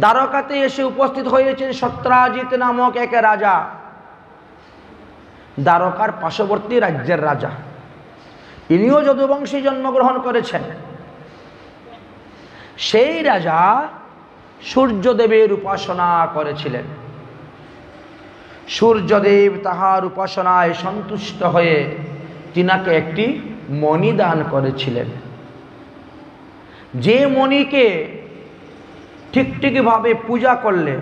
দ্বারকাতে এসে উপস্থিত হয়েছেন সত্রাজিৎ নামক এক রাজা, দ্বারকার পার্শ্ববর্তী রাজ্যের রাজা। ইনিও যদুবংশে জন্মগ্রহণ করেছেন। সেই রাজা সূর্যদেবের উপাসনা করেছিলেন। সূর্যদেব তাহার উপাসনায় সন্তুষ্ট হয়ে তিনাকে একটি মণি দান করেছিলেন। যে মণিকে ঠিকভাবে পূজা করলে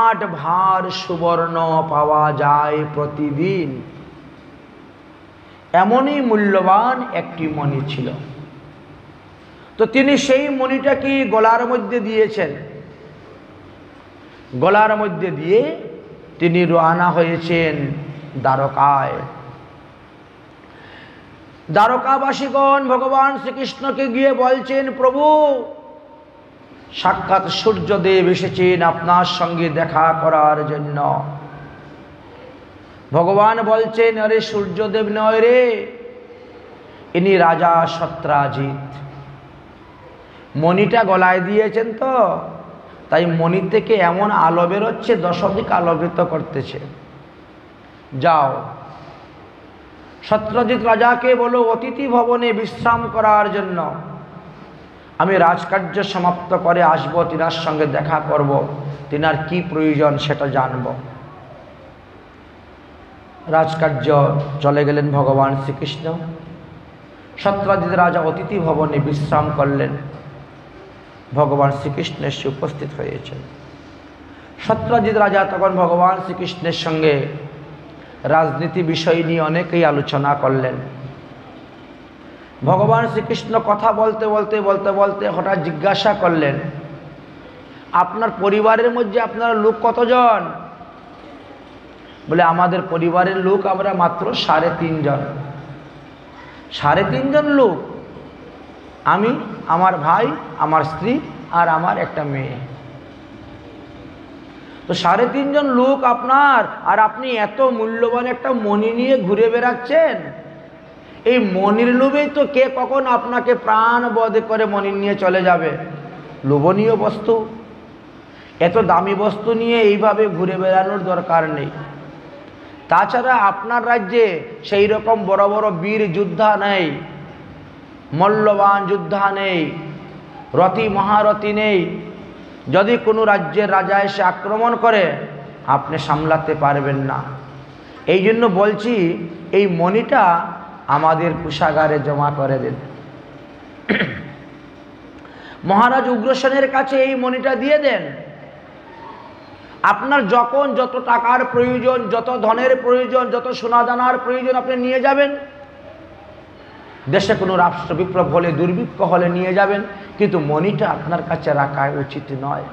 8 ভার সুবর্ণ পাওয়া যায় প্রতিদিন, এমনই মূল্যবান একটি মণি ছিল। তো তিনি সেই মণিটাকে গলার মধ্যে দিয়েছেন। গলার মধ্যে দিয়ে তিনি রওনা হয়েছেন দ্বারকায়। দ্বারকাবাসীগণ ভগবান শ্রীকৃষ্ণকে গিয়ে বলছেন, প্রভু, সাক্ষাৎ সূর্যদেব এসেছেন আপনার সঙ্গে দেখা করার জন্য। ভগবান বলছেন, আরে সূর্যদেব নয় রে, ইনি রাজা সত্রাজিৎ। মণিটা গলায় দিয়েছেন তো, তাই মণি থেকে এমন আলো বেরোচ্ছে, দশদিক আলোকিত করতেছে। যাও, সত্রাজিৎ রাজাকে বলো অতিথি ভবনে বিশ্রাম করার জন্য। আমি রাজকার্য সমাপ্ত করে আসব, তিনার সঙ্গে দেখা করব, তিনার কি প্রয়োজন সেটা জানব। রাজকার্য চলে গেলেন ভগবান শ্রীকৃষ্ণ। সত্রাজিৎ রাজা অতিথি ভবনে বিশ্রাম করলেন। ভগবান শ্রীকৃষ্ণ এসে উপস্থিত হয়েছেন। সত্রাজিৎ রাজা তখন ভগবান শ্রীকৃষ্ণের সঙ্গে রাজনীতি বিষয় নিয়ে অনেকেই আলোচনা করলেন। ভগবান শ্রীকৃষ্ণ কথা বলতে বলতে বলতে বলতে হঠাৎ জিজ্ঞাসা করলেন, আপনার পরিবারের মধ্যে আপনার লোক কতজন? বলে, আমাদের পরিবারের লোক আমরা মাত্র 3.5 জন। 3.5 জন লোক? আমি, আমার ভাই, আমার স্ত্রী আর আমার একটা মেয়ে। তো 3.5 জন লোক আপনার, আর আপনি এত মূল্যবান একটা মণি নিয়ে ঘুরে বেড়াচ্ছেন। এই মণির লোভেই তো কে কখন আপনাকে প্রাণ বধ করে মণি নিয়ে চলে যাবে। লোভনীয় বস্তু, এত দামি বস্তু নিয়ে এইভাবে ঘুরে বেড়ানোর দরকার নেই। তাছাড়া আপনার রাজ্যে সেই রকম বড় বড় বীর যোদ্ধা নেই, মল্লবান যোদ্ধা নেই, রথী মহারথী নেই। যদি কোনো রাজ্যের রাজা এসে আক্রমণ করে, আপনি সামলাতে পারবেন না। এই জন্য বলছি, এই মণিটা আমাদের কোষাগারে জমা করে দেন। মহারাজ উগ্রসেনের কাছে এই মণিটা দিয়ে দেন। আপনার যখন যত টাকার প্রয়োজন, যত ধনের প্রয়োজন, যত সোনাদানার প্রয়োজন আপনি নিয়ে যাবেন। দেশে কোনো রাষ্ট্র বিপ্লব হলে, দুর্ভিক্ষ হলে নিয়ে যাবেন, কিন্তু মণিটা আপনার কাছে রাখা উচিত নয়।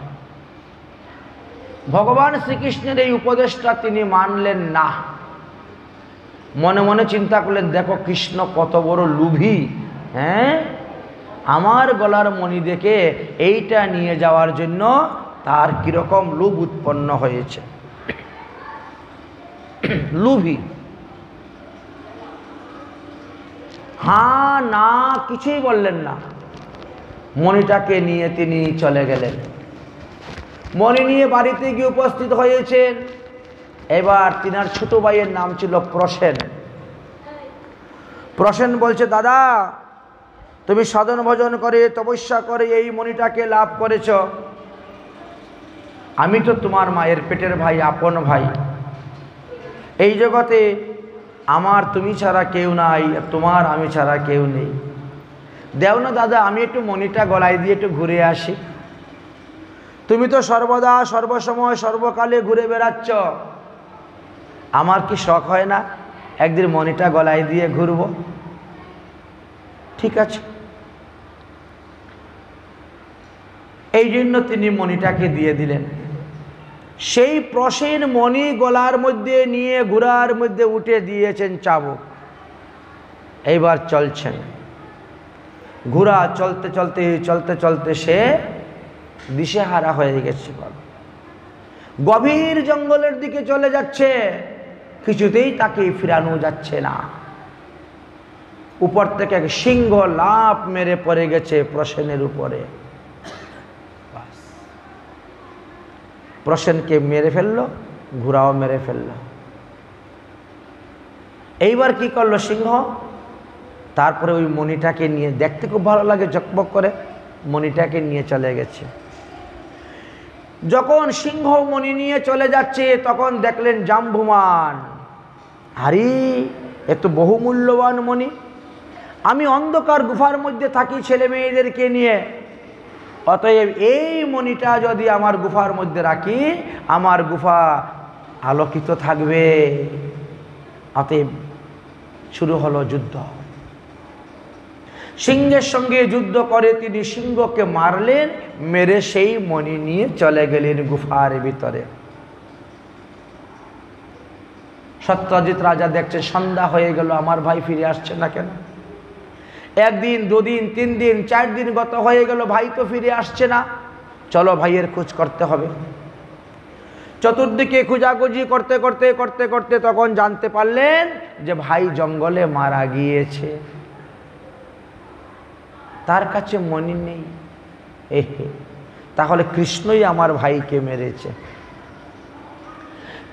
ভগবান শ্রীকৃষ্ণের এই উপদেশটা তিনি মানলেন না। মনে মনে চিন্তা করলেন, দেখো কৃষ্ণ কত বড় লোভী। হ্যাঁ, আমার গলার মণি দেখে এইটা নিয়ে যাওয়ার জন্য তার কিরকম লোভ উৎপন্ন হয়েছে। লোভী। হ্যাঁ না কিছুই বললেন না, মণিটাকে নিয়ে তিনি চলে গেলেন। মণি নিয়ে বাড়িতে গিয়ে উপস্থিত হয়েছেন। এবার তিনার ছোট ভাইয়ের নাম ছিল প্রসেন। প্রসেন বলছে, দাদা, তুমি সাধন ভজন করে তপস্যা করে এই মণিটাকে লাভ করেছ। আমি তো তোমার মায়ের পেটের ভাই, আপন ভাই। এই জগতে আমার তুমি ছাড়া কেউ নাই, তোমার আমি ছাড়া কেউ নেই। দেও না দাদা, আমি একটু মণিটা গলায় দিয়ে একটু ঘুরে আসি। তুমি তো সর্বদা সর্বসময় সর্বকালে ঘুরে বেড়াচ্ছ, আমার কি শখ হয় না একদিন মণিটা গলায় দিয়ে ঘুরবো? ঠিক আছে। এই জন্য তিনি মণিটাকে দিয়ে দিলেন। সেই প্রসেন মণি গলার মধ্যে নিয়ে ঘোড়ার মধ্যে উঠে দিয়েছেন চাবুক। এইবার চলছেন। ঘোড়া চলতে চলতে চলতে চলতে সে দিশেহারা হয়ে গেছে। গভীর জঙ্গলের দিকে চলে যাচ্ছে, কিছুতেই তাকে ফিরানো যাচ্ছে না। উপর থেকে এক সিংহ লাফ মেরে পড়ে গেছে প্রসেনের উপরে। প্রসেনকে মেরে ফেললো, ঘোড়াও মেরে ফেললো। এইবার কি করলো সিংহ, তারপরে ওই মণিটাকে নিয়ে, দেখতে খুব ভালো লাগে ঝকমক করে, মণিটাকে নিয়ে চলে গেছে। যখন সিংহ মণি নিয়ে চলে যাচ্ছে তখন দেখলেন জাম্বুমান, আরে এ তো বহুমূল্যবান মণি, আমি অন্ধকার গুফার মধ্যে থাকি ছেলে মেয়েদেরকে নিয়ে, অতএব এই মণিটা যদি আমার গুফার মধ্যে রাখি আমার গুফা আলোকিত থাকবে। অতএব শুরু হলো যুদ্ধ। সিংহের সঙ্গে যুদ্ধ করে তিনি সিংহকে মারলেন, মেরে সেই মণি নিয়ে চলে গেলেন গুফার ভিতরে। সত্যজিৎ রাজা দেখছে সন্ধ্যা হয়ে গেল, আমার ভাই ফিরে আসছে না কেন? একদিন, দুদিন, 3 দিন, 4 দিন গত হয়ে গেল, ভাই তো ফিরে আসছে না, চলো ভাইয়ের খোঁজ করতে হবে। চতুর্দিকে খোঁজাখুঁজি করতে করতে করতে করতে তখন জানতে পারলেন যে ভাই জঙ্গলে মারা গিয়েছে, তার কাছে মণি নেই। তাহলে কৃষ্ণই আমার ভাইকে মেরেছে।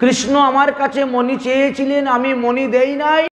কৃষ্ণ আমার কাছে মণি চেয়েছিলেন, আমি মণি দেই নাই,